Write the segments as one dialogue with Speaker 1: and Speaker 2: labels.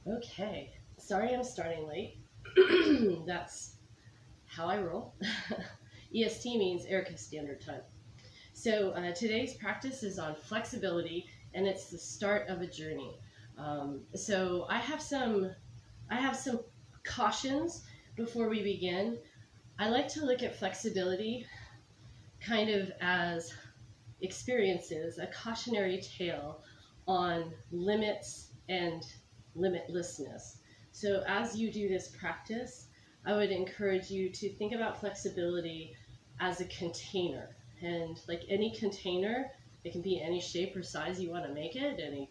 Speaker 1: Okay, sorry I'm starting late. That's how I roll. EST means Erica Standard Time. So today's practice is on flexibility, and it's the start of a journey. So I have some cautions before we begin. I like to look at flexibility kind of as experiences, a cautionary tale on limits and limitlessness. So as you do this practice, I would encourage you to think about flexibility as a container. And like any container, it can be any shape or size you want to make it, any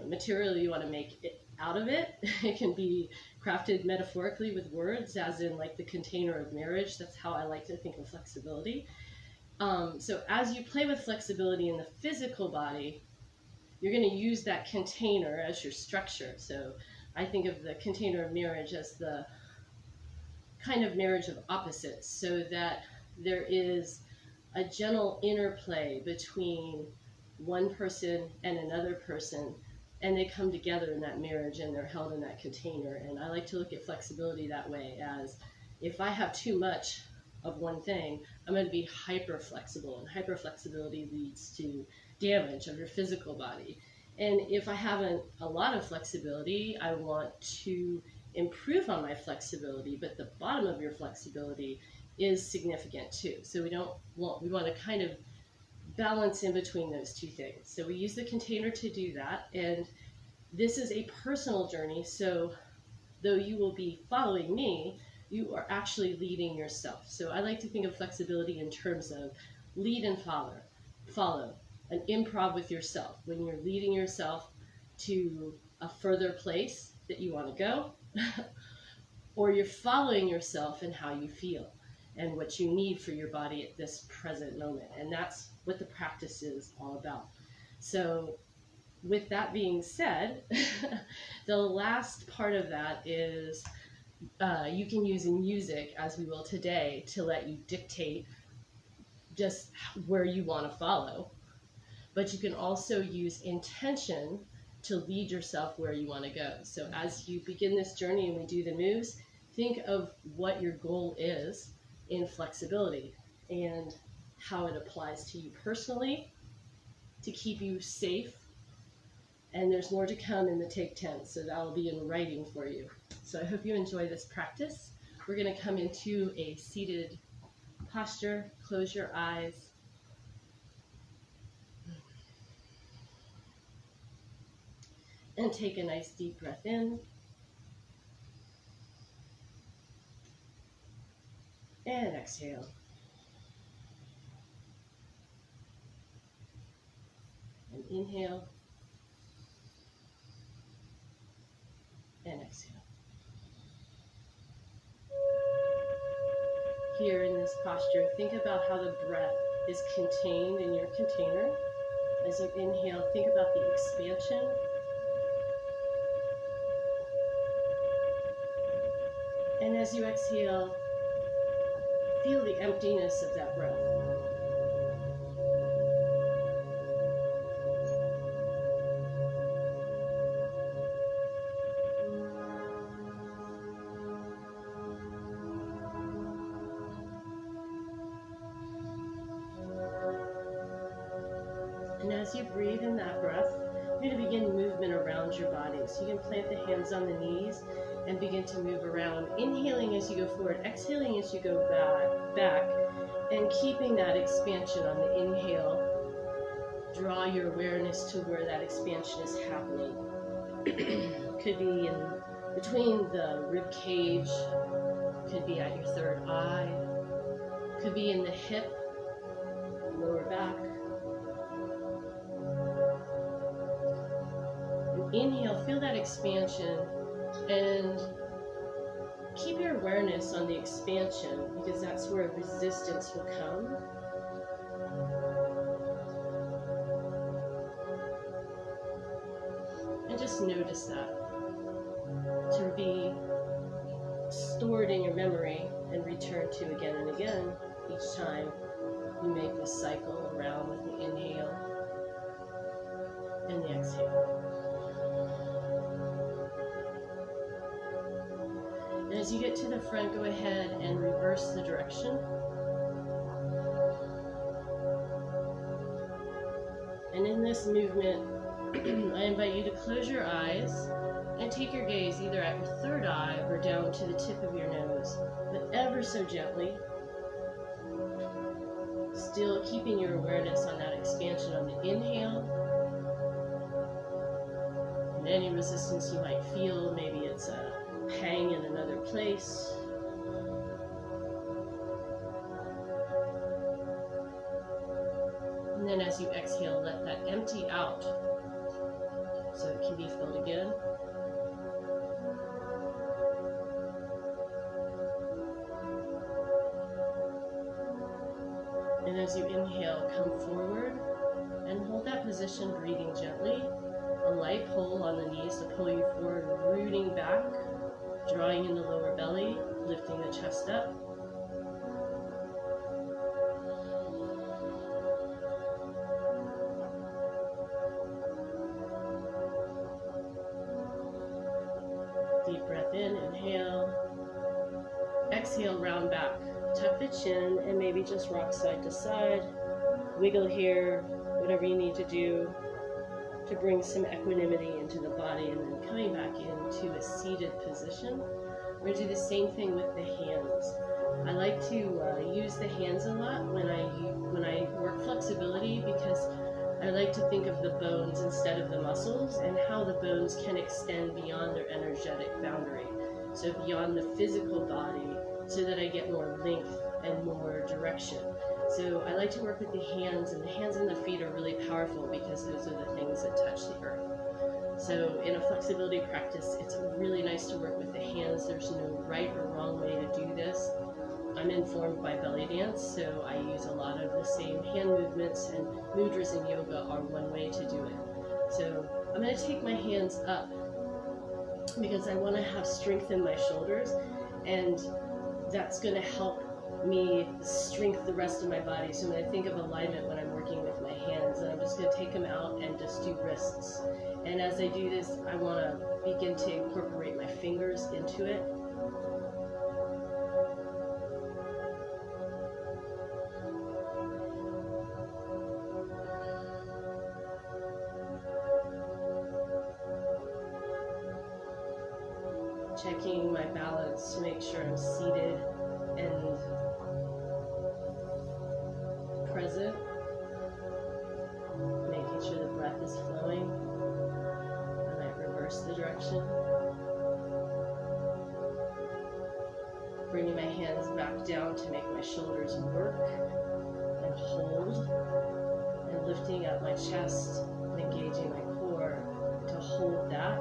Speaker 1: material you want to make it out of it. It can be crafted metaphorically with words, as in like the container of marriage. That's how I like to think of flexibility. So as you play with flexibility in the physical body, you're going to use that container as your structure. So I think of the container of marriage as the kind of marriage of opposites, so that there is a gentle interplay between one person and another person, and they come together in that marriage and they're held in that container. And I like to look at flexibility that way, as if I have too much of one thing, I'm going to be hyper flexible, and hyper flexibility leads to damage of your physical body. And if I haven't a lot of flexibility, I want to improve on my flexibility, but the bottom of your flexibility is significant too. So we want to kind of balance in between those two things. So we use the container to do that, and this is a personal journey. So though you will be following me, you are actually leading yourself. So I like to think of flexibility in terms of lead and follow, an improv with yourself. When you're leading yourself to a further place that you want to go, or you're following yourself in how you feel and what you need for your body at this present moment. And that's what the practice is all about. So with that being said, the last part of that is you can use music, as we will today, to let you dictate just where you want to follow. But you can also use intention to lead yourself where you want to go. So as you begin this journey and we do the moves, think of what your goal is in flexibility and how it applies to you personally to keep you safe. And there's more to come in the Take 10, so that'll be in writing for you. So I hope you enjoy this practice. We're going to come into a seated posture. Close your eyes. And take a nice deep breath in. And exhale. And inhale. And exhale. Here in this posture, think about how the breath is contained in your container. As you inhale, think about the expansion. And as you exhale, feel the emptiness of that breath. And as you breathe in that breath, you're going to begin movement around your body. So you can plant the hands on the knees and begin to move around, inhaling as you go forward, exhaling as you go back, and keeping that expansion on the inhale. Draw your awareness to where that expansion is happening. Could be in between the rib cage, could be at your third eye, could be in the hip, lower back. Inhale, feel that expansion, and keep your awareness on the expansion, because that's where resistance will come. And just notice that, to be stored in your memory and return to again and again each time you make this cycle around with the inhale and the exhale. As you get to the front, go ahead and reverse the direction. And in this movement, I invite you to close your eyes and take your gaze either at your third eye or down to the tip of your nose, but ever so gently, still keeping your awareness on that expansion on the inhale. And any resistance you might feel, maybe it's a pang in another place. And then as you exhale, let that empty out so it can be filled again. And as you inhale, come forward and hold that position, breathing gently. A light pull on the knees to pull you forward, rooting back, drawing in the lower belly, lifting the chest up. Deep breath in, inhale. Exhale, round back. Tuck the chin and maybe just rock side to side. Wiggle here, whatever you need to do to bring some equanimity into the body, and then coming back into a seated position. We're going to do the same thing with the hands. I like to use the hands a lot when I work flexibility, because I like to think of the bones instead of the muscles, and how the bones can extend beyond their energetic boundary, so beyond the physical body, so that I get more length and more direction. So I like to work with the hands, and the hands and the feet are really powerful because those are the things that touch the earth. So in a flexibility practice, it's really nice to work with the hands. There's no right or wrong way to do this. I'm informed by belly dance, so I use a lot of the same hand movements, and mudras in yoga are one way to do it. So I'm going to take my hands up because I want to have strength in my shoulders, and that's going to help me strengthen the rest of my body. So when I think of alignment when I'm working with my hands, and I'm just going to take them out and just do wrists. And as I do this, I want to begin to incorporate my fingers into it. Checking my balance to make sure I'm seated and present, making sure the breath is flowing. I might reverse the direction. Bringing my hands back down to make my shoulders work and hold, and lifting up my chest and engaging my core to hold that.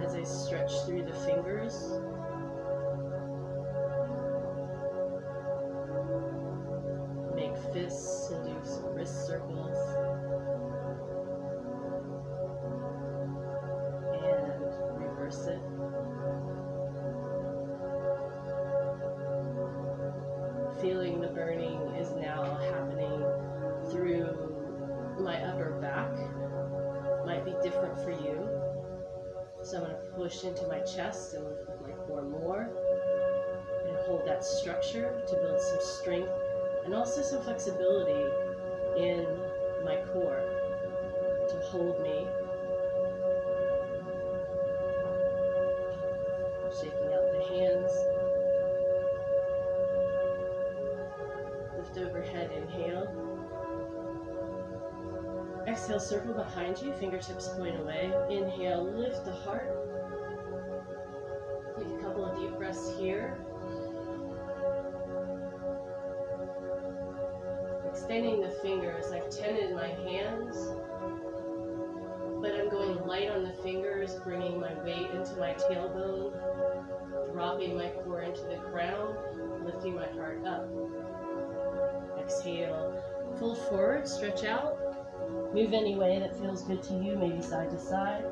Speaker 1: As I stretch through the fingers, make fists and do some wrist circles, and reverse it. Feeling the burning is now happening through my upper back. Might be different for you. So I'm going to push into my chest and lift with my core more, and hold that structure to build some strength and also some flexibility in my core to hold me. Shaking out the hands. Lift overhead, inhale. Exhale, circle behind you, fingertips point away. Inhale, lift the heart. Take a couple of deep breaths here. Extending the fingers, I've tended my hands, but I'm going light on the fingers, bringing my weight into my tailbone, dropping my core into the ground, lifting my heart up. Exhale, fold forward, stretch out. Move any way that feels good to you, maybe side to side.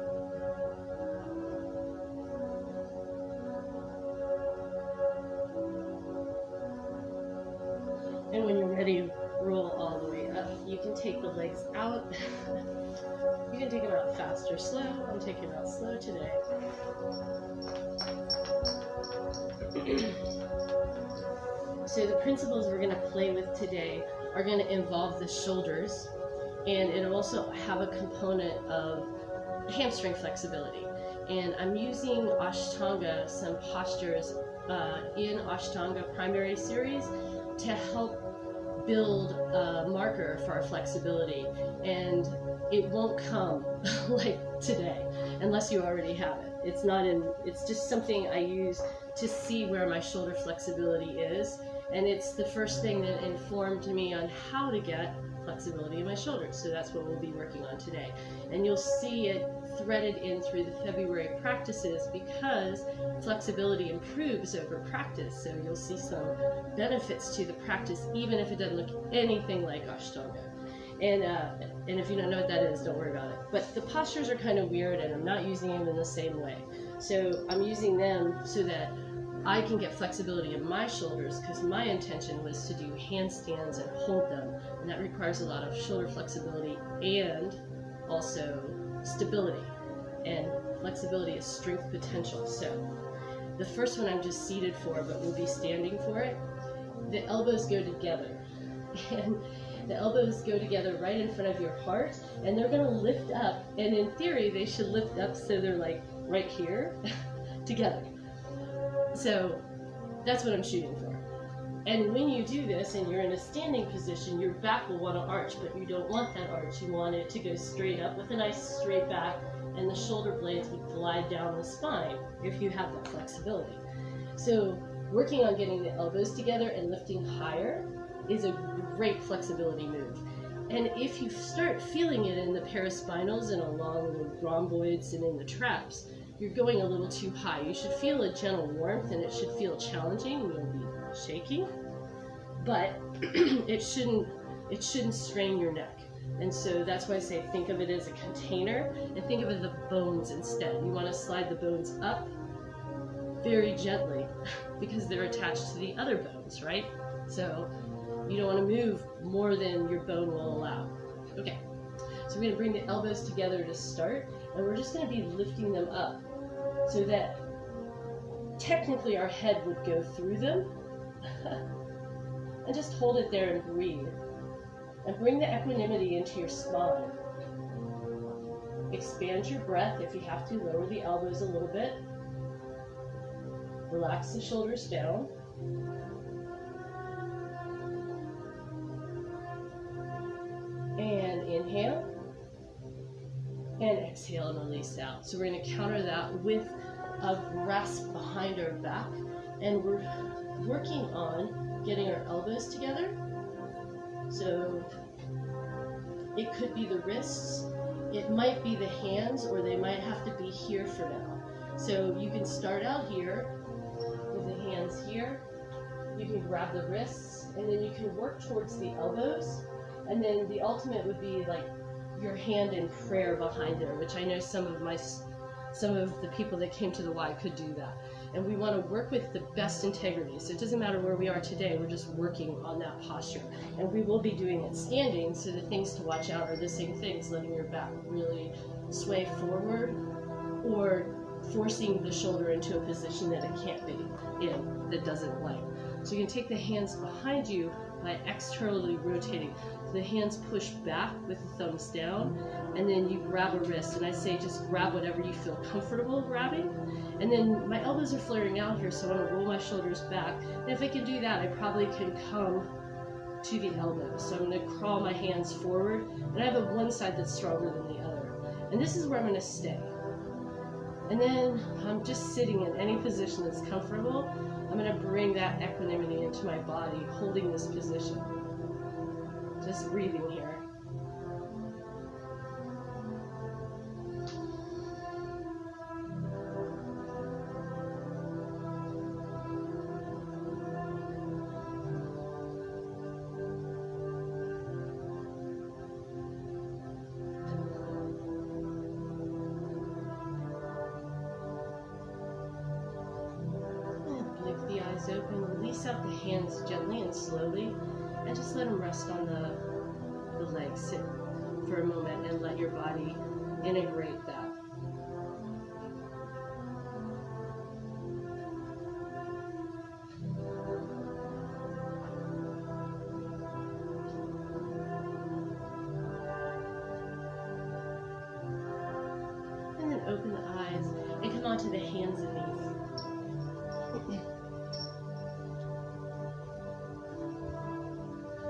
Speaker 1: And when you're ready, roll all the way up. you can take the legs out. You can take them out fast or slow. I'm taking them out slow today. So the principles we're going to play with today are going to involve the shoulders, and it'll also have a component of hamstring flexibility. And I'm using Ashtanga, some postures in Ashtanga primary series to help build a marker for our flexibility. And it won't come like today unless you already have it. It's just something I use to see where my shoulder flexibility is. And it's the first thing that informed me on how to get flexibility in my shoulders. So that's what we'll be working on today. And you'll see it threaded in through the February practices because flexibility improves over practice. So you'll see some benefits to the practice, even if it doesn't look anything like Ashtanga. And if you don't know what that is, don't worry about it. But the postures are kind of weird, and I'm not using them in the same way. So I'm using them so that I can get flexibility in my shoulders, because my intention was to do handstands and hold them, and that requires a lot of shoulder flexibility and also stability. And flexibility is strength potential. So the first one I'm just seated for, but we'll be standing for it. The elbows go together, and the elbows go together right in front of your heart, and they're going to lift up, and in theory they should lift up so they're like right here together. So that's what I'm shooting for. And when you do this and you're in a standing position, your back will want to arch, but you don't want that arch. You want it to go straight up with a nice straight back, and the shoulder blades would glide down the spine if you have that flexibility. So working on getting the elbows together and lifting higher is a great flexibility move. And if you start feeling it in the paraspinals and along the rhomboids and in the traps, you're going a little too high. You should feel a gentle warmth, and it should feel challenging. You'll be shaking, but it shouldn't strain your neck. And so that's why I say think of it as a container, and think of it as the bones instead. You want to slide the bones up very gently because they're attached to the other bones, right? So you don't want to move more than your bone will allow. Okay, so we're going to bring the elbows together to start, and we're just going to be lifting them up so that technically our head would go through them. And just hold it there and breathe. And bring the equanimity into your spine. Expand your breath. If you have to, lower the elbows a little bit. Relax the shoulders down. And inhale. And exhale and release out. So we're going to counter that with a grasp behind our back. And we're working on getting our elbows together. So it could be the wrists, it might be the hands, or they might have to be here for now. So you can start out here with the hands here. You can grab the wrists, and then you can work towards the elbows. And then the ultimate would be like your hand in prayer behind there, which I know some of the people that came to the Y could do that. And we want to work with the best integrity. So it doesn't matter where we are today, we're just working on that posture. And we will be doing it standing, so the things to watch out are the same things, letting your back really sway forward or forcing the shoulder into a position that it can't be in, that doesn't like. So you can take the hands behind you by externally rotating. The hands push back with the thumbs down, and then you grab a wrist. And I say just grab whatever you feel comfortable grabbing. And then my elbows are flaring out here, so I want to roll my shoulders back. And if I can do that, I probably can come to the elbows. So I'm going to crawl my hands forward, and I have one side that's stronger than the other. And this is where I'm going to stay. And then I'm just sitting in any position that's comfortable. I'm going to bring that equanimity into my body, holding this position. Just breathing here. Blink the eyes open, release out the hands gently and slowly, and just let them rest on the like sit for a moment and let your body integrate that. And then open the eyes and come onto the hands and knees.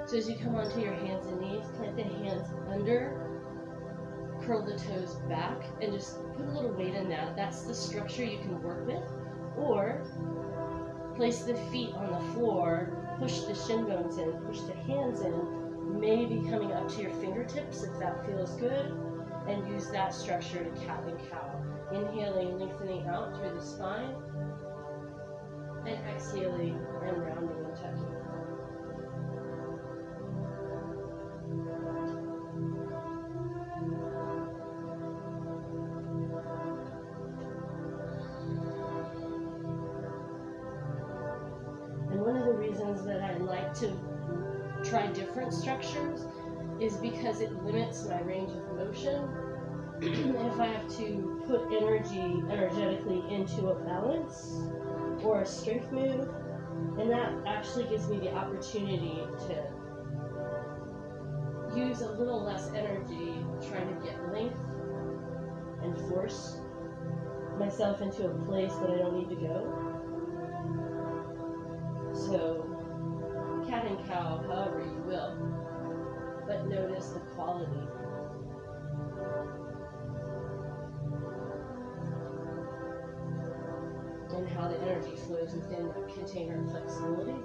Speaker 1: So as you come onto your hands and knees, plant the hands under, curl the toes back, and just put a little weight in that. That's the structure you can work with. Or place the feet on the floor, push the shin bones in, push the hands in, maybe coming up to your fingertips if that feels good, and use that structure to cat and cow. Inhaling, lengthening out through the spine, and exhaling and rounding and tucking. And one of the reasons that I like to try different structures is because it limits my range of motion. And if I have to put energetically into a balance or a strength move, and that actually gives me the opportunity to use a little less energy trying to get length and force myself into a place that I don't need to go. So, cat and cow, however you will, but notice the quality. And how the energy flows within the container of flexibility.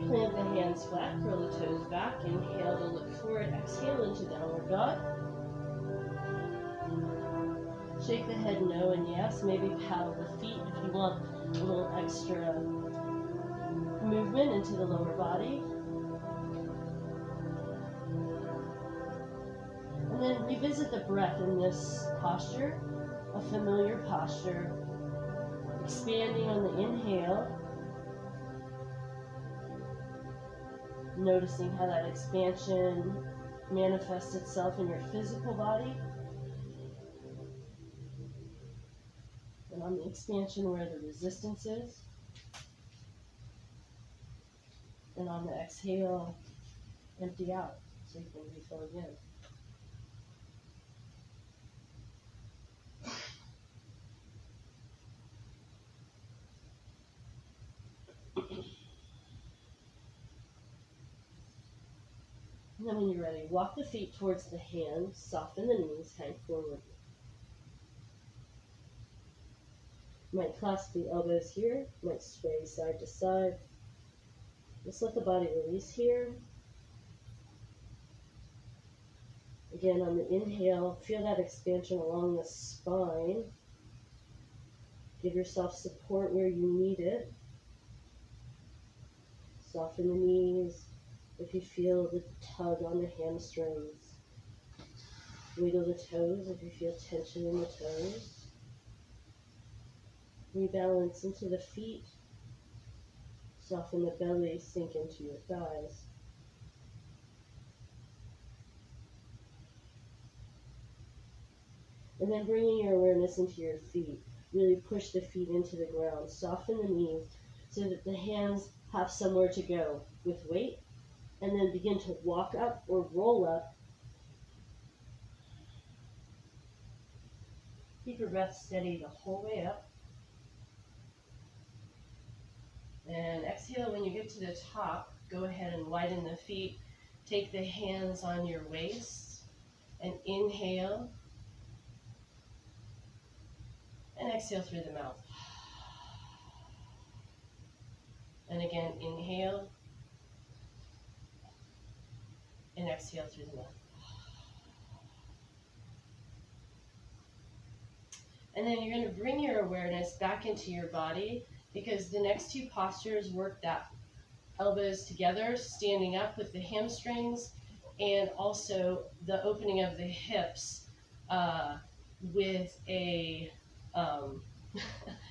Speaker 1: Plant the hands flat, curl the toes back, inhale to look forward, exhale into downward dog. Shake the head no and yes, maybe paddle the feet if you want a little extra movement into the lower body. And then revisit the breath in this posture, a familiar posture, expanding on the inhale, noticing how that expansion manifests itself in your physical body, and on the expansion where the resistance is, and on the exhale, empty out so you can refill again. And then when you're ready, walk the feet towards the hands, soften the knees, hang forward. You might clasp the elbows here, might sway side to side. Just let the body release here. Again, on the inhale, feel that expansion along the spine. Give yourself support where you need it. Soften the knees. If you feel the tug on the hamstrings, wiggle the toes if you feel tension in the toes. Rebalance into the feet. Soften the belly, sink into your thighs. And then bringing your awareness into your feet. Really push the feet into the ground. Soften the knees so that the hands have somewhere to go with weight. And then begin to walk up or roll up. Keep your breath steady the whole way up. And exhale when you get to the top. Go ahead and widen the feet. Take the hands on your waist. And inhale. And exhale through the mouth. And again, inhale. And exhale through the mouth. And then you're going to bring your awareness back into your body, because the next two postures work that elbows together, standing up with the hamstrings, and also the opening of the hips with a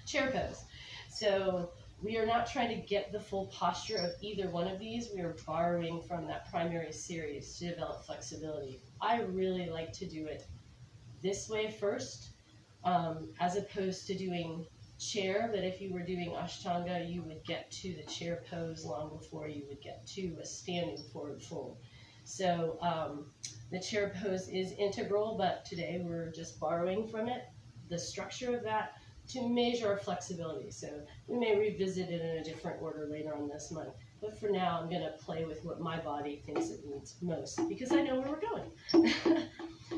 Speaker 1: chair pose. So We are not trying to get the full posture of either one of these. We are borrowing from that primary series to develop flexibility. I really like to do it this way first, as opposed to doing chair, but if you were doing Ashtanga, you would get to the chair pose long before you would get to a standing forward fold. So the chair pose is integral, but today we're just borrowing from it, the structure of that, to measure our flexibility. So we may revisit it in a different order later on this month. But for now, I'm going to play with what my body thinks it needs most, because I know where we're going.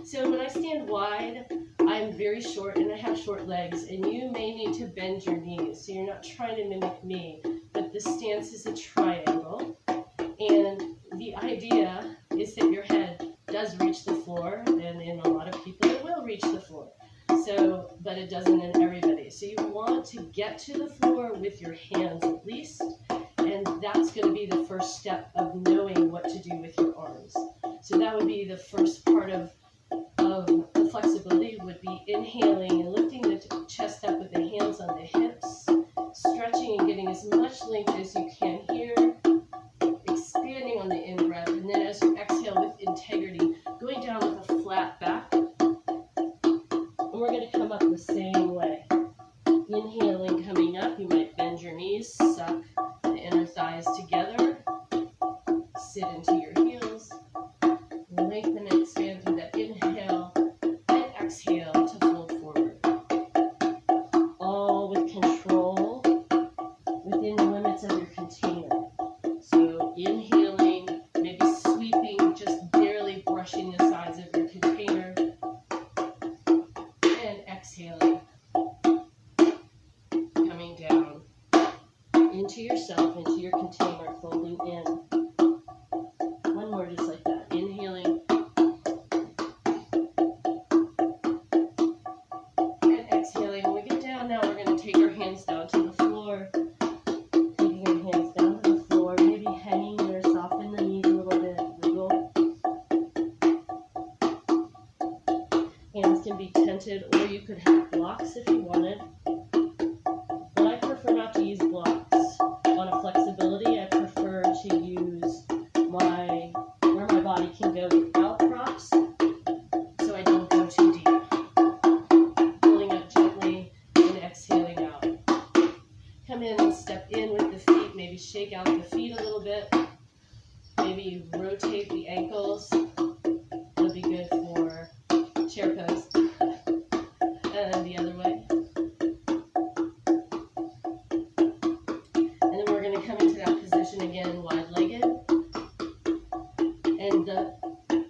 Speaker 1: So when I stand wide, I'm very short and I have short legs, and you may need to bend your knees. So you're not trying to mimic me, but the stance is a triangle. And the idea is that your head does reach the floor, and in a lot of people it will reach the floor. So, but it doesn't in everybody. So you want to get to the floor with your hands at least, and that's going to be the first step of knowing what to do with your arms. So that would be the first part of the flexibility, would be inhaling and lifting the chest up with the hands on the hips, stretching and getting as much length as you can here, expanding on the in-breath, and then as you exhale with integrity, going down with a flat back. And we're going to come up the same way. Inhaling, coming up, you might bend your knees, suck the inner thighs together, sit into your heels, lengthen and expand through that inhale, and exhale to fold forward. All with control within the limits of your container. So inhaling, maybe sweeping, just barely brushing the sides of your container, and exhaling, coming down into yourself, into your container, folding in. One more just like that. Inhaling and exhaling. When we get down now, we're going to take our hands down to the floor. Taking your hands down to the floor, maybe hanging there, soften the knees a little bit, wiggle. Hands can be tented, or you could have blocks if you wanted. But I prefer not to use blocks. On a flexibility, I prefer to use where my body can go without props, so I don't go too deep. Pulling up gently and exhaling out. Come in and step in with the feet, maybe shake out the feet a little bit. Maybe rotate the ankles. That'll be good for chair pose. And the other way. And then we're going to come into that position again, wide-legged. And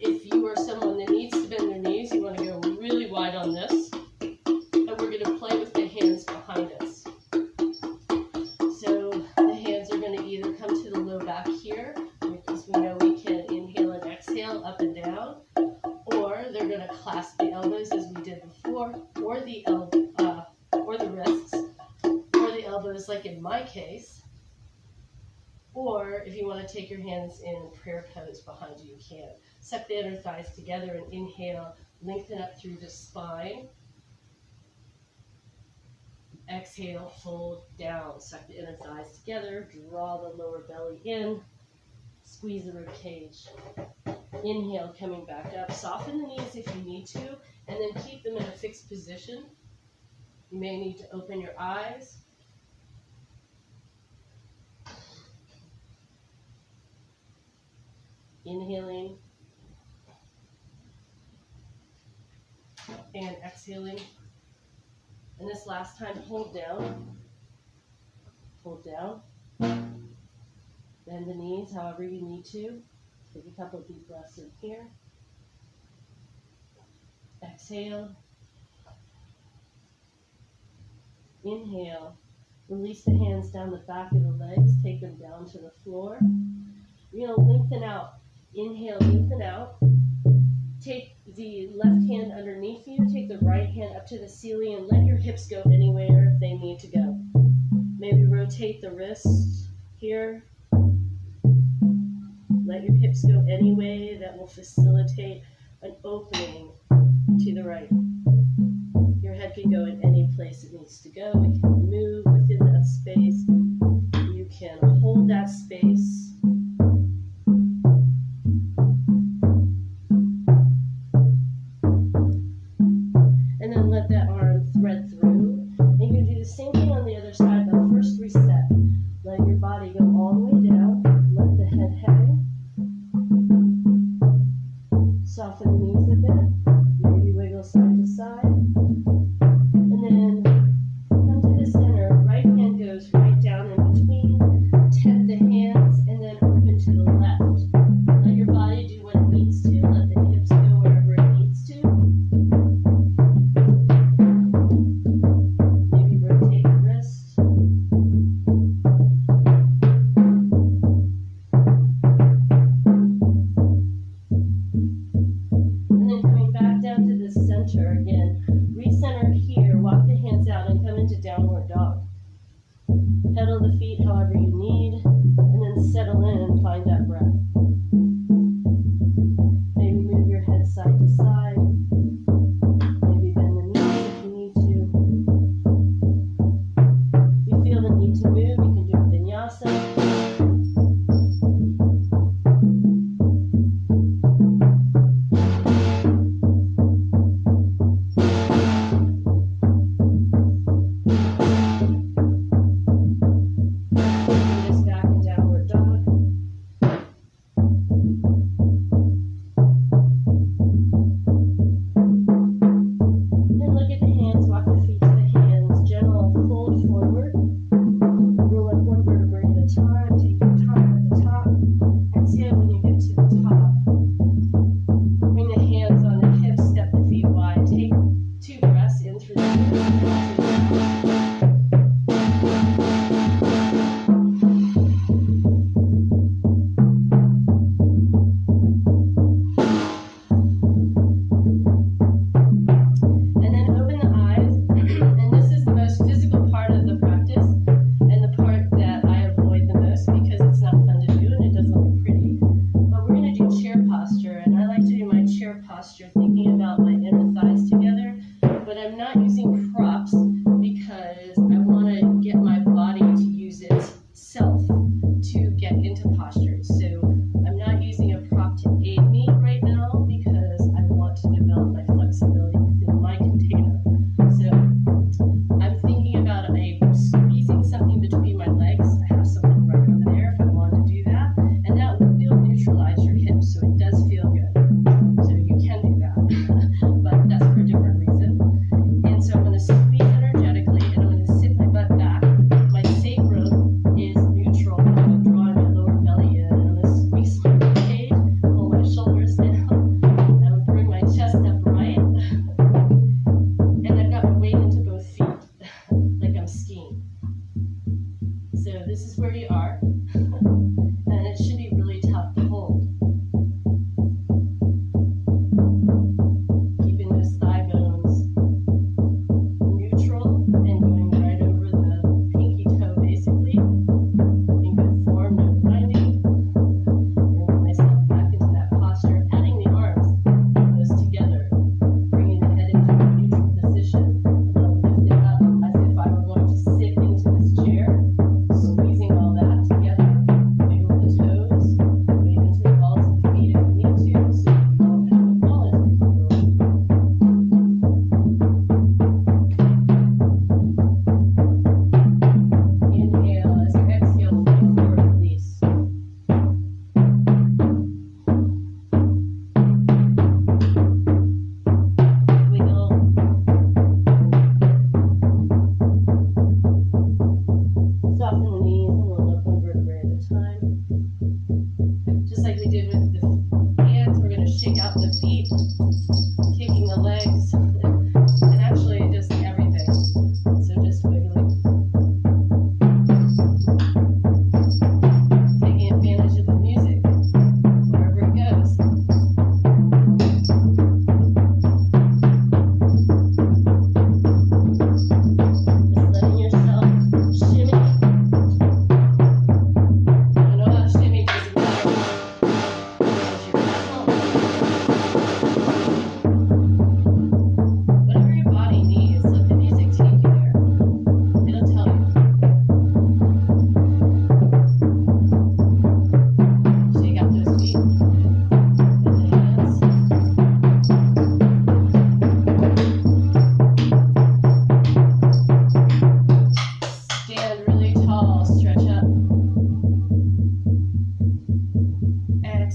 Speaker 1: if you are someone that needs to bend their knees, you want to go really wide on this. And we're going to play with the hands behind us. So the hands are going to either come to the low back here, because we know we can inhale and exhale up and down, or they're going to clasp the elbows as we did before, or the wrists, or the elbows like in my case. Or if you want to take your hands in prayer pose behind you, you can. Suck the inner thighs together and inhale, lengthen up through the spine. Exhale, fold down, suck the inner thighs together, draw the lower belly in, squeeze the rib cage. Inhale, coming back up, soften the knees if you need to, and then keep them in a fixed position. You may need to open your eyes. Inhaling and exhaling. And this last time, hold down, bend the knees however you need to. Take a couple of deep breaths in here. Exhale. Inhale. Release the hands down the back of the legs. Take them down to the floor. You're going to lengthen out. Inhale, lengthen out. Take the left hand underneath you. Take the right hand up to the ceiling and let your hips go anywhere they need to go. Maybe rotate the wrists here. Let your hips go any way that will facilitate an opening to the right. Your head can go in any place it needs to go. It can move within that space. hold that space. And then let that arm thread through. And you can do the same thing on the other side, but first reset. Let your body go all the way down. Let the head hang. Soften the knees a bit. Maybe wiggle side to side. And then come to the center. Right hand goes right down in between. Tap the hands and then open to the left. Let your body do what it needs to. Let the hips go wherever it needs to. Maybe rotate the wrist. And then coming back down to the center again. Recenter here. Walk the hands out and come into downward dog. Pedal the feet however you need, and then settle in and find that breath. Maybe move your head side to side. Maybe bend the knees if you need to. If you feel the need to move, you can do a vinyasa.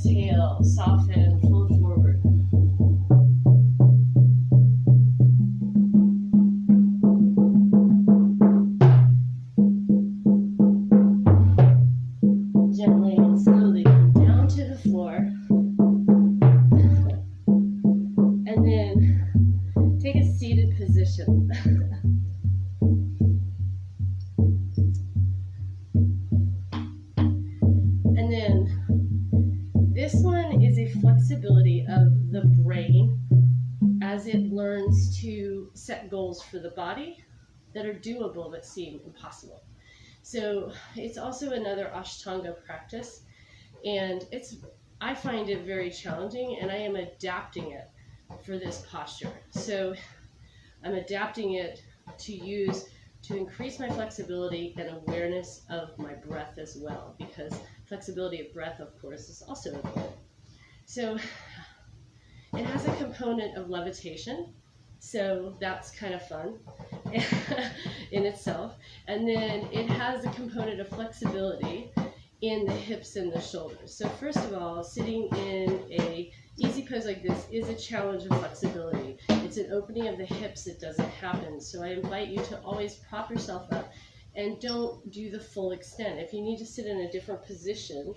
Speaker 1: exhale, soften, fold forward. Gently and slowly come down to the floor. And then take a seated position. And then this one is a flexibility of the brain as it learns to set goals for the body that are doable but seem impossible. So it's also another Ashtanga practice, and I find it very challenging, and I am adapting it for this posture. So I'm adapting it to increase my flexibility and awareness of my breath as well, because flexibility of breath, of course, is also important. So it has a component of levitation, so that's kind of fun in itself. And then it has a component of flexibility in the hips and the shoulders. So first of all, sitting in a easy pose like this is a challenge of flexibility. It's an opening of the hips that doesn't happen. So I invite you to always prop yourself up and don't do the full extent. If you need to sit in a different position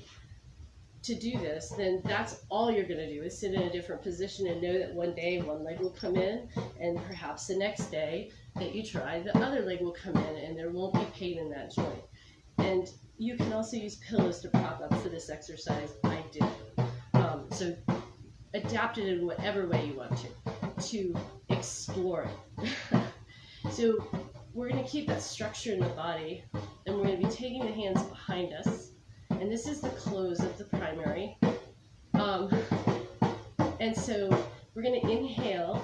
Speaker 1: to do this, then that's all you're going to do, is sit in a different position and know that one day one leg will come in, and perhaps the next day that you try, the other leg will come in and there won't be pain in that joint. And you can also use pillows to prop up for this exercise. I did. So adapt it in whatever way you want to explore it. So we're going to keep that structure in the body, and we're going to be taking the hands behind us. And this is the close of the primary. And so we're going to inhale,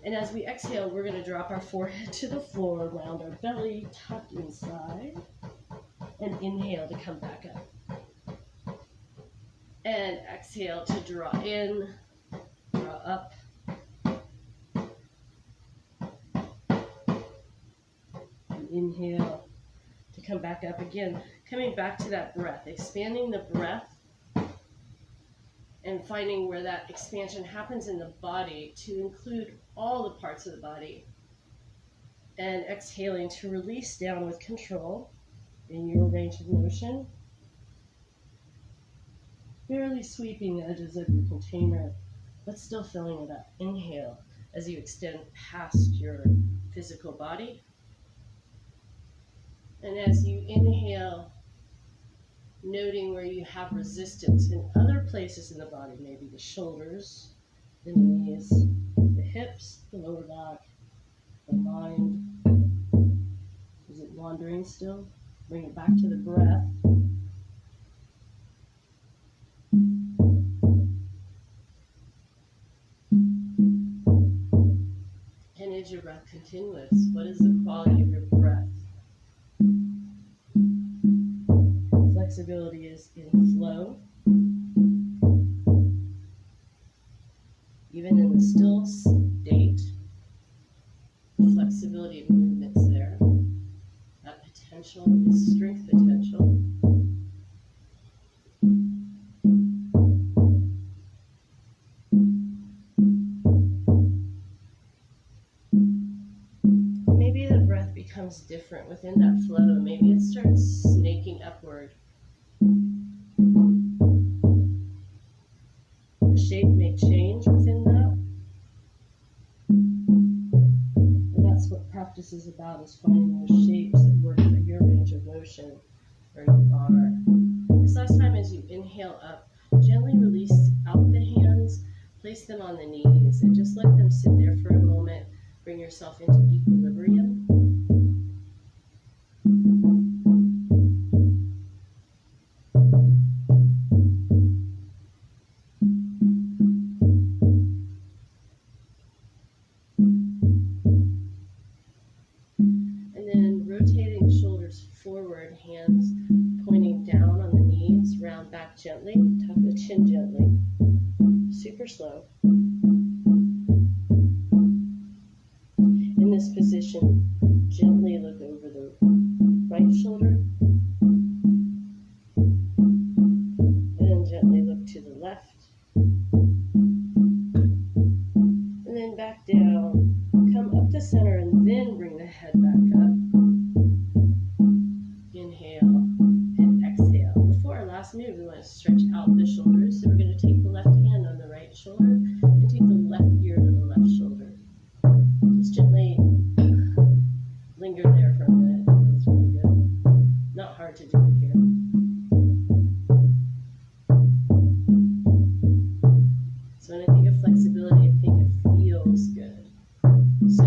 Speaker 1: and as we exhale, we're going to drop our forehead to the floor, round our belly, tuck inside, and inhale to come back up. And exhale to draw in, draw up. And inhale to come back up again. Coming back to that breath, expanding the breath and finding where that expansion happens in the body to include all the parts of the body. And exhaling to release down with control in your range of motion. Barely sweeping the edges of your container, but still filling it up. Inhale as you extend past your physical body. And as you inhale, noting where you have resistance in other places in the body, maybe the shoulders, the knees, the hips, the lower back, the mind. Is it wandering still? Bring it back to the breath. And is your breath continuous? What is the quality of your breath? Flexibility is in flow. Even in the still state, flexibility of movements there. That potential is strength potential. Maybe the breath becomes different within that flow. Maybe it starts snaking upward. The shape may change within that. And that's what practice is about, is finding those shapes that work for your range of motion where you are. This last time, as you inhale up, gently release out the hands, place them on the knees, and just let them sit there for a moment. Bring yourself into equilibrium. And then rotating the shoulders forward, hands pointing down on the knees, round back gently, tuck the chin gently, super slow. In this position, gently look over the right shoulder, and then gently look to the flexibility, we want to stretch out the shoulders. So we're going to take the left hand on the right shoulder and take the left ear to the left shoulder. Just gently linger there for a minute. It feels really good. Not hard to do it here. So when I think of flexibility, I think it feels good. So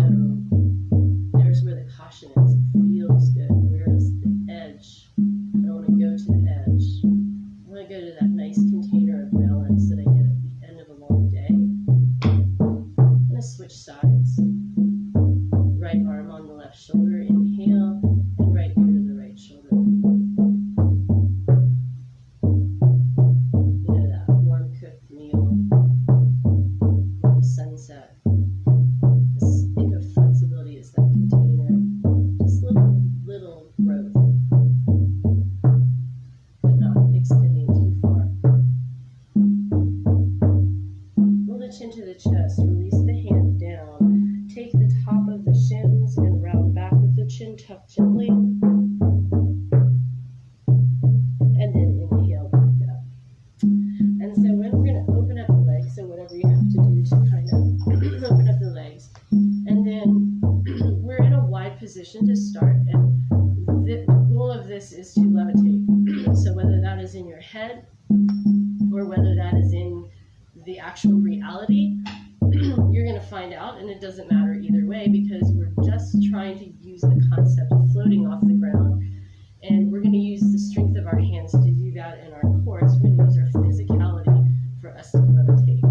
Speaker 1: there's where the caution is. It feels good. Where is the edge? I don't want to go to the edge. I want to go to that nice container of balance that I get at the end of a long day. I'm going to switch sides. Right arm on the left shoulder, inhale, and right ear to the right shoulder. You know, that warm cooked meal, the sunset. Just think of flexibility as that container, just little growth, but not extending too far. Roll the chin to the chest, release the hand down, take the top of the shins and round back with the chin tucked gently, and then inhale back up. And so when we're going to open up the legs, so whatever you have to do to kind of open up the legs, and then we're in a wide position to start, and the goal of this is to levitate. So whether that is in your head or whether that is in the actual reality, you're going to find out, and it doesn't matter either way because we're just trying to use the concept of floating off the ground, and we're going to use the strength of our hands to do that in our course. We're going to use our physicality for us to levitate.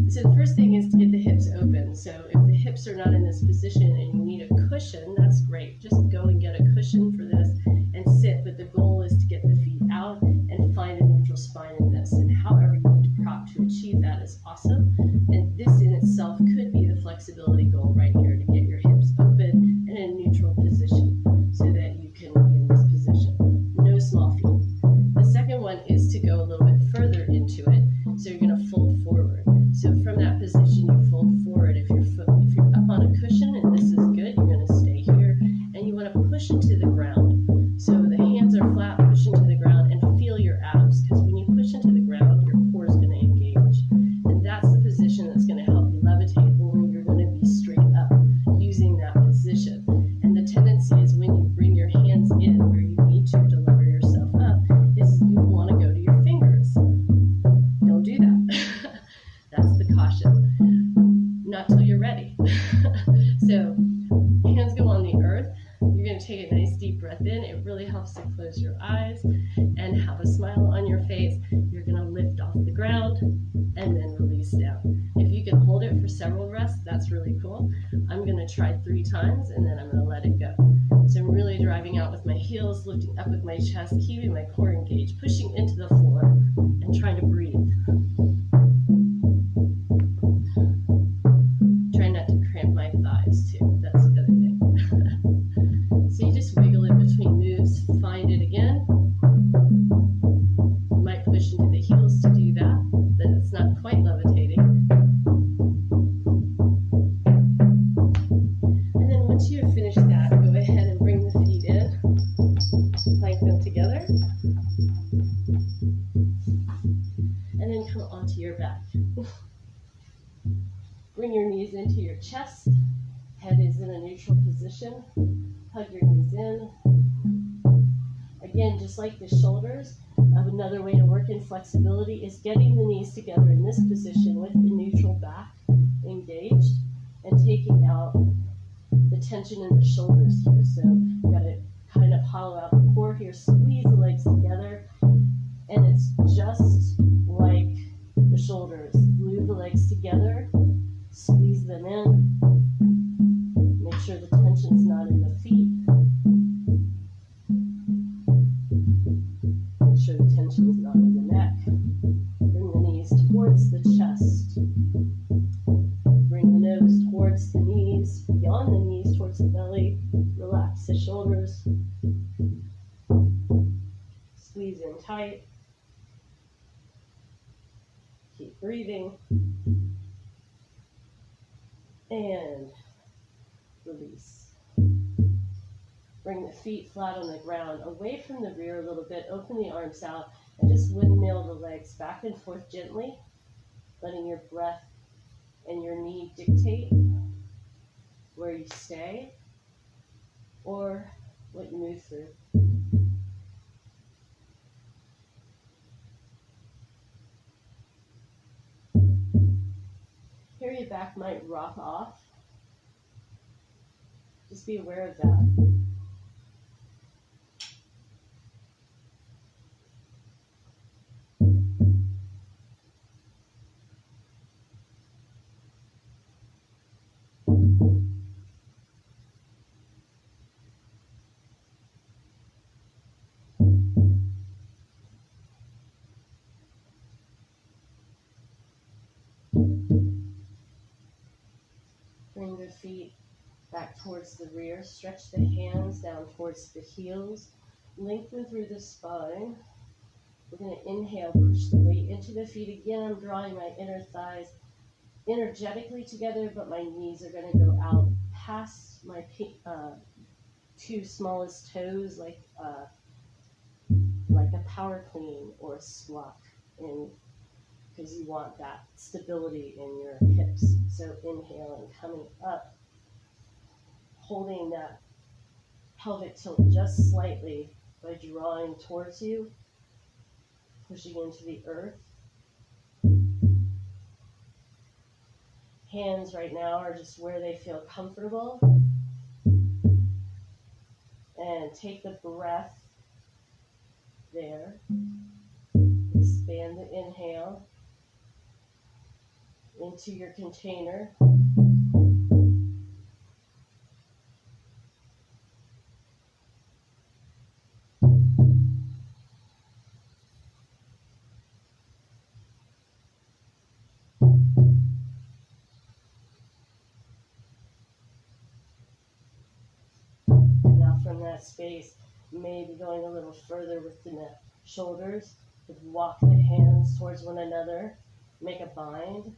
Speaker 1: So the first thing is to get the hips open. So if the hips are not in this position and you need a cushion, that's great. Just go and get a cushion for this and sit, but the goal is to get the feet out and find a neutral spine in this. And however you need to prop to achieve that is awesome. And this in itself could be the flexibility goal right here, to get your hips open and in a neutral position so that you can be in this position. No small feet. The second one is to go a little bit further into it. So you're going to fold forward. So from that position, you fold forward. If you're up on a cushion and this is good, you're going to stay here, and you want to push into the ground. So the hands are flat, push into the ground, and feel your abs, because when you push into the ground, your core is going to engage, and that's the position that's going to help you levitate, when you're going to be straight up using that position. And the tendency is when you bring your hands in where you need to lever yourself up, is you want to go to your fingers. Don't do that. That's the caution. Not till you're ready. So hands go on the earth. You're going to take a nice deep breath in. It really helps to close your eyes and have a smile on your face. You're going to lift off the ground and then release down. If you can hold it for several breaths, that's really cool. I'm going to try 3 times and then I'm going to let it go. So I'm really driving out with my heels, lifting up with my chest, keeping my core engaged, pushing into the floor and trying to breathe. Try not to cramp my thighs too. That's the other thing. So you just wiggle in between moves, find it again. You might push into the heels to do that, but it's not quite levitating. And then once you have finished that, go ahead and bring the feet in, plank them together, and then come onto your back. Bring your knees into your chest. Head is in a neutral position. Hug your knees in. Again, just like the shoulders, another way to work in flexibility is getting the knees together in this position with the neutral back engaged and taking out the tension in the shoulders here. So you got to kind of hollow out the core here, squeeze the legs together, and it's just like the shoulders. Glue the legs together, squeeze them in, make sure the tension's not in the feet. Make sure the tension's not in the neck. Bring the knees towards the chest. Bring the nose towards the knees, beyond the knees, towards the belly. Relax the shoulders. Squeeze in tight. Keep breathing. And release. Bring the feet flat on the ground, away from the rear a little bit. Open the arms out and just windmill the legs back and forth gently, letting your breath and your knee dictate where you stay or what you move through. Here your back might rock off. Just be aware of that. Bring the feet back towards the rear. Stretch the hands down towards the heels. Lengthen through the spine. We're going to inhale, push the weight into the feet. Again, I'm drawing my inner thighs energetically together, but my knees are going to go out past my two smallest toes, like a power clean or a squat, because you want that stability in your hips. So inhale and coming up, holding that pelvic tilt just slightly by drawing towards you, pushing into the earth. Hands right now are just where they feel comfortable. And take the breath there. Expand the inhale into your container. And now from that space, maybe going a little further with the shoulders. Walk the hands towards one another. Make a bind.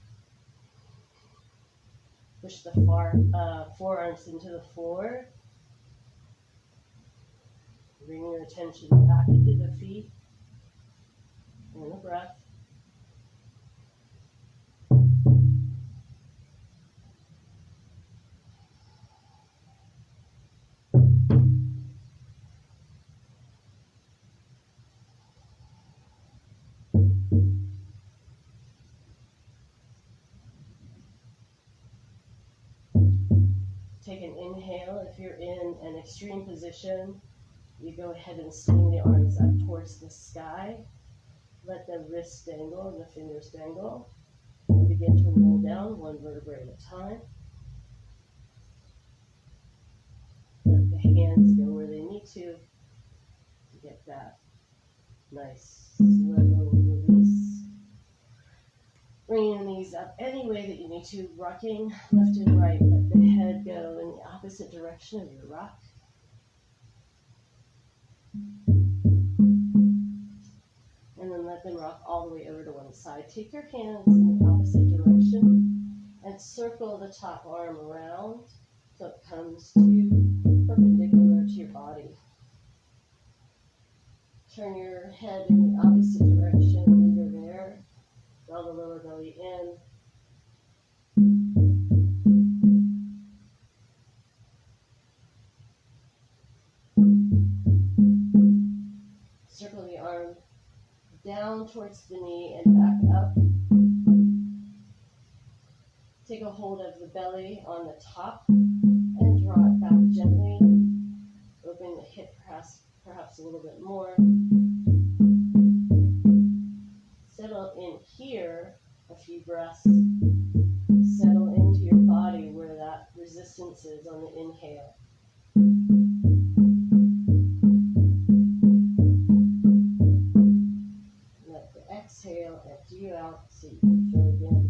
Speaker 1: Push the forearms into the floor. Bring your attention back into the feet and the breath. Take an inhale. If you're in an extreme position, you go ahead and swing the arms up towards the sky. Let the wrists dangle and the fingers dangle. And begin to roll down one vertebrae at a time. Let the hands go where they need to get that nice slow release. Bringing the knees up any way that you need to, rocking left and right. Let the head go in the opposite direction of your rock. And then let them rock all the way over to one side. Take your hands in the opposite direction and circle the top arm around so it comes to perpendicular to your body. Turn your head in the opposite direction when you're there. Draw the lower belly in. Circle the arm down towards the knee and back up. Take a hold of the belly on the top and draw it back gently. Open the hip perhaps a little bit more. Settle in here a few breaths. Settle into your body where that resistance is on the inhale. Let the exhale empty you out so you can fill again.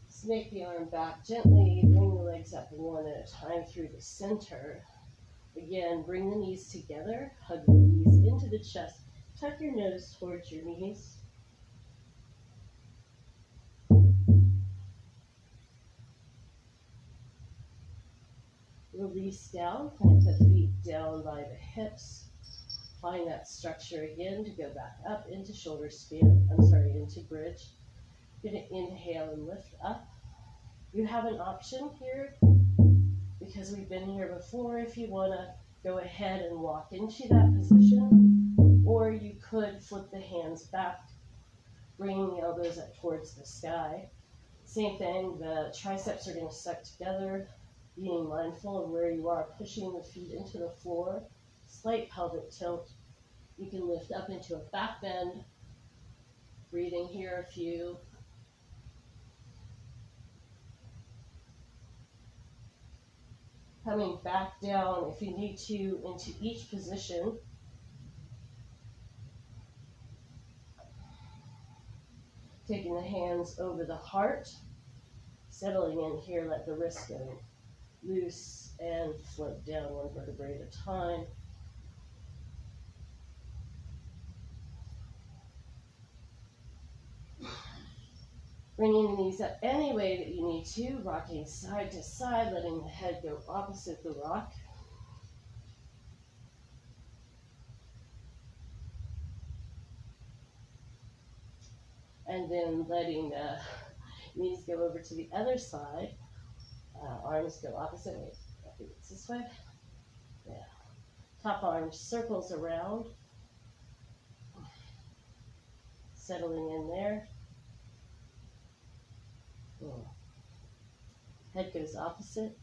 Speaker 1: Snake the arm back gently. Bring the legs up one at a time through the center. Again, bring the knees together. Hug the knees into the chest. Tuck your nose towards your knees. Release down, plant the feet down by the hips. Find that structure again to go back up into shoulder span, into bridge. You're going to inhale and lift up. You have an option here, because we've been here before, if you want to go ahead and walk into that position, or you could flip the hands back, bringing the elbows up towards the sky. Same thing, the triceps are going to suck together, being mindful of where you are, pushing the feet into the floor, slight pelvic tilt. You can lift up into a back bend, breathing here a few. Coming back down, if you need to, into each position. Taking the hands over the heart, settling in here, let the wrists go loose and float down one vertebrae at a time. Bringing the knees up any way that you need to, rocking side to side, letting the head go opposite the rock. And then letting the knees go over to the other side. Arms go opposite way. I think it's this way. Yeah. Top arm circles around. Settling in there. Head goes opposite.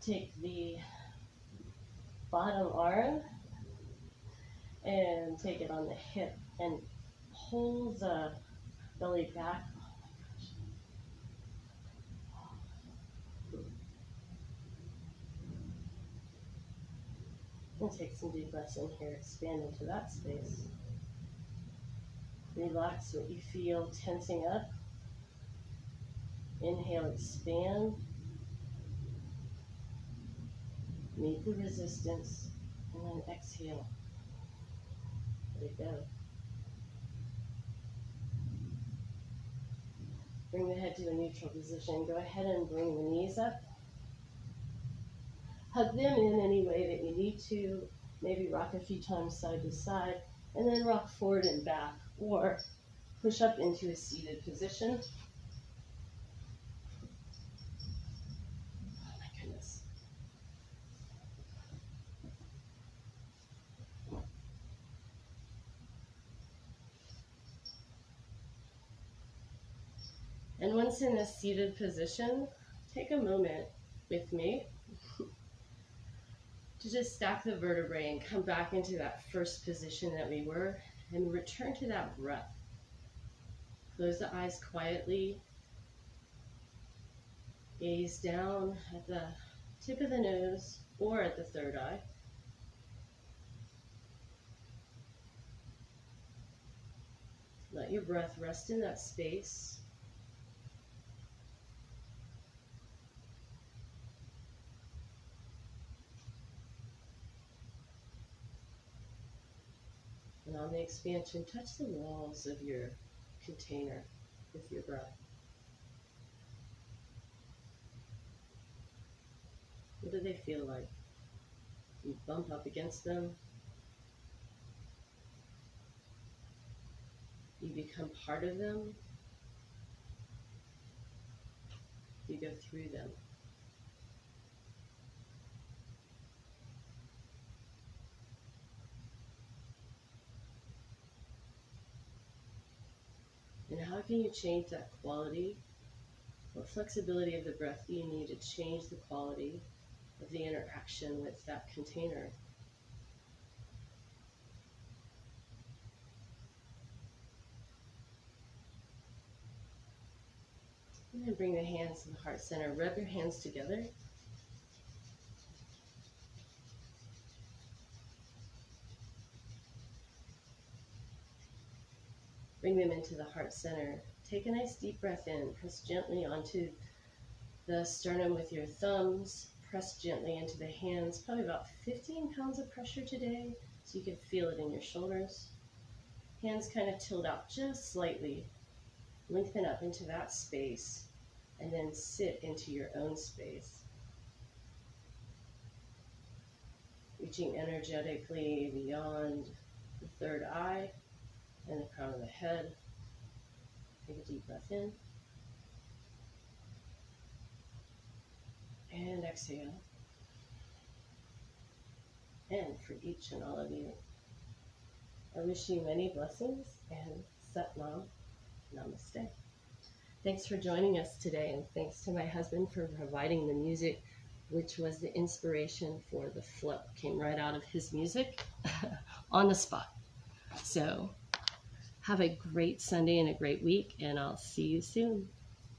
Speaker 1: Take the bottom arm and take it on the hip and hold the belly back. And take some deep breaths in here, expand into that space. Relax what you feel tensing up. Inhale, expand. Meet the resistance, and then exhale. Let it go. Bring the head to a neutral position. Go ahead and bring the knees up. Hug them in any way that you need to. Maybe rock a few times side to side, and then rock forward and back, or push up into a seated position. Oh my goodness. And once in a seated position, take a moment with me to just stack the vertebrae and come back into that first position that we were, and return to that breath. Close the eyes quietly. Gaze down at the tip of the nose or at the third eye. Let your breath rest in that space. And on the expansion, touch the walls of your container with your breath. What do they feel like? You bump up against them. You become part of them. You go through them. And how can you change that quality? What flexibility of the breath do you need to change the quality of the interaction with that container? And then bring the hands to the heart center. Rub your hands together. Bring them into the heart center. Take a nice deep breath in. Press gently onto the sternum with your thumbs. press gently into the hands, probably about 15 pounds of pressure today, so you can feel it in your shoulders. Hands kind of tilt out just slightly. Lengthen up into that space, and then sit into your own space. Reaching energetically beyond the third eye and the crown of the head. Take a deep breath in. And exhale. And for each and all of you, I wish you many blessings and Sat Nam, Namaste. Thanks for joining us today, and thanks to my husband for providing the music, which was the inspiration for the flow. Came right out of his music on the spot. So have a great Sunday and a great week, and I'll see you soon.